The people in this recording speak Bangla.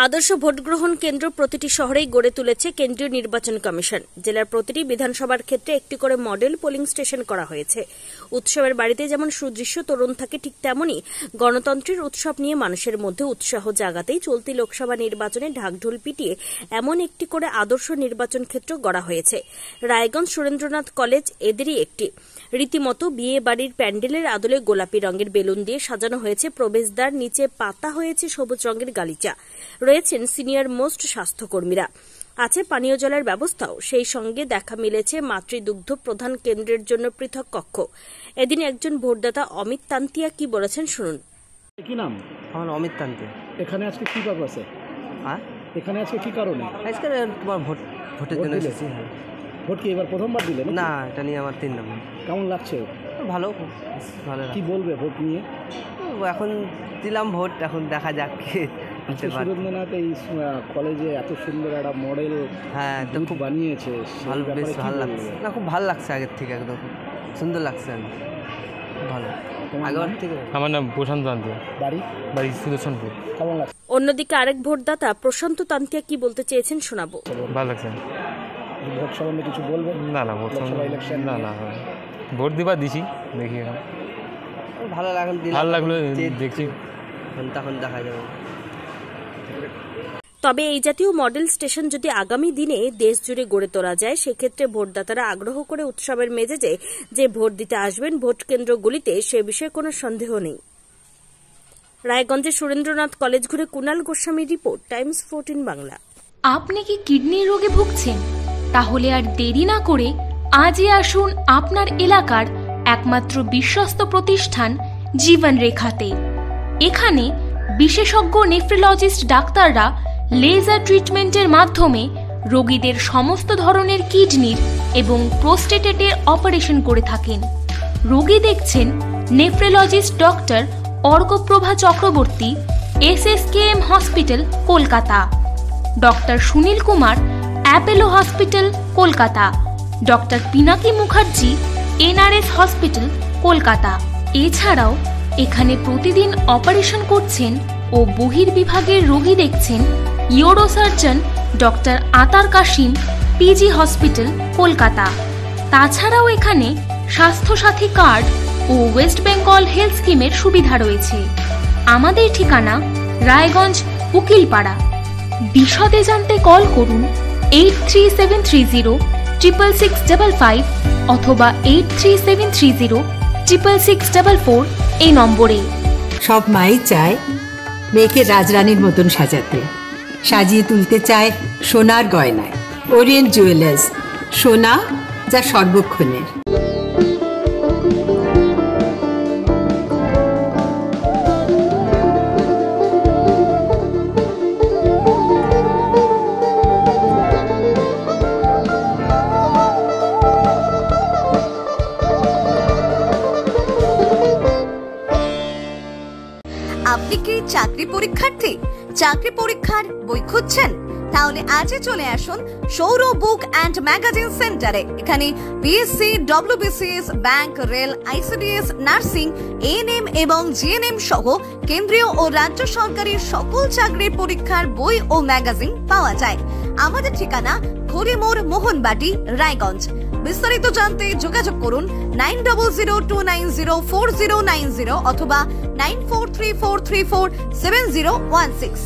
আদর্শ ভোটগ্রহণ কেন্দ্র প্রতিটি শহরেই গড়ে তুলেছে কেন্দ্রীয় নির্বাচন কমিশন। জেলার প্রতিটি বিধানসভার ক্ষেত্রে একটি করে মডেল পোলিং স্টেশন করা হয়েছে। উৎসবের বাড়িতে যেমন সুদৃশ্য তোরণ থাকে, ঠিক তেমনই গণতন্ত্রের উৎসব নিয়ে মানুষের মধ্যে উৎসাহ জাগাতেই চলতি লোকসভা নির্বাচনে ঢাকঢোল পিটিয়ে এমন একটি করে আদর্শ নির্বাচন ক্ষেত্র গড়া হয়েছে। রায়গঞ্জ সুরেন্দ্রনাথ কলেজ এদেরই একটি। রীতিমতো বিয়ে বাড়ির প্যান্ডেলের আদলে গোলাপি রঙের বেলুন দিয়ে সাজানো হয়েছে প্রবেশদ্বার, নিচে পাতা হয়েছে সবুজ রঙের গালিচা। রয়েছেন সিনিয়র মোস্ট স্বাস্থ্যকর্মীরা, আছে পানীয় জলের ব্যবস্থাও। সেই সঙ্গে দেখা মিলেছে মাতৃদুগ্ধ প্রধান কেন্দ্রের জন্য পৃথক কক্ষ। এদিন একজন ভোটদাতা অমিত তান্তিয়া কি বলেছেন শুনুন। কি নাম? আমার অমিত তান্তিয়া। এখানে আজকে কি পারপাসে? হ্যাঁ, এখানে আজকে কি কারণে? আজকে তোমার ভোটের জন্য এসেছি। হ্যাঁ। ভোট কি এবার প্রথমবার দিলেন? না, এটা নিয়ে আমার 3 নম্বর। কেমন লাগছে? ভালো, ভালো। কি বলবে ভোট নিয়ে? এখন দিলাম ভোট, এখন দেখা যাক কি। সুরেন্দ্রনাথ এই কলেজে এত সুন্দর একটা মডেল খুব বানিয়েছে, ভালো, বেশ ভালো লাগছে। না, খুব ভালো লাগছে, আগের থেকে একদম সুন্দর লাগছে, ভালো। আমার নাম প্রশান্ত তান্তিয়া, বাড়ি সুদর্শনপুর। কেমন লাগছে? অন্যদিকে আরেক ভোটদাতা প্রশান্ত তান্তিয়া কি বলতে চেয়েছেন শোনাবো। ভালো লাগছে। ভোট সম্বন্ধে কিছু বলবেন? না, ভোট না, ভোট দিবার দিছি, দেখি এখন ভালো লাগলো, দেখছি, তখন দেখা যাবে। তবে এই জাতীয় মডেল স্টেশন যদি আগামী দিনে দেশ জুড়ে গড়ে তোলা যায়, সেক্ষেত্রে ভোটদাতারা আগ্রহ করে উৎসবের মেজাজে যে ভোট দিতে আসবেন ভোট কেন্দ্রগুলিতে, সে বিষয়ে কোনো সন্দেহ নেই। রায়গঞ্জের সুরেন্দ্রনাথ কলেজ ঘুরে কুণাল গোস্বামী রিপোর্ট, টাইমস 14 বাংলা। আপনি কি কিডনির রোগে ভুগছেন? তাহলে আর দেরি না করে আজই আসুন আপনার এলাকার একমাত্র বিশ্বস্ত প্রতিষ্ঠান জীবন রেখাতে। এখানে বিশেষজ্ঞ নেফ্রোলজিস্ট ডাক্তাররা লেজার ট্রিটমেন্টের মাধ্যমে রোগীদের সমস্ত ধরনের কিডনির এবং প্রোস্টেটের অপারেশন করে থাকেন। রোগী দেখছেন nephrologist doctor Arkaprabha Chakraborty, SSKM hospital, Kolkata. Doctor Sunil Kumar, Apollo hospital, Kolkata. Doctor Pinaki Mukherjee, NRS hospital, Kolkata. এছাড়াও এখানে প্রতিদিন অপারেশন করছেন ও বহির্বিভাগের রোগী দেখছেন ইউরোসার্জন ডক্টর আতার কাশিম, PG হসপিটাল, কলকাতা। তাছাড়াও এখানে স্বাস্থ্যসাথী কার্ড ও ওয়েস্ট বেঙ্গল হেলথ স্কিমের সুবিধা রয়েছে। আমাদের ঠিকানা রায়গঞ্জ, উকিলপাড়া। বিশদে জানতে কল করুন 8373066655 অথবা 8373066644 এই নম্বরে। সব মাই চায় মেয়েকে রাজরানীর মতন সাজাতে, সাজিয়ে তুলতে চায় সোনার গয়নায়। ওরিয়েন্ট জুয়েলার্স, সোনা যা সর্বক্ষণের। আপনি কি চাকরি পরীক্ষার্থী? চাকরি পরীক্ষার বই খুঁজছেন? তাহলে আজই চলে আসুন সৌর বুক অ্যান্ড ম্যাগাজিন সেন্টারে। এখানে BSc, WBCS, bank, rail, ICDS, nursing, ANM এবং GNM সহ কেন্দ্রীয় ও রাজ্য সরকারি সকল চাকরির পরীক্ষার বই ও ম্যাগাজিন পাওয়া যায়। আমাদের ঠিকানা ঘড়িমোড়, মোহনবাটি, রায়গঞ্জ। বিস্তারিত জানতে যোগাযোগ করুন 9002904090 অথবা 9434347016।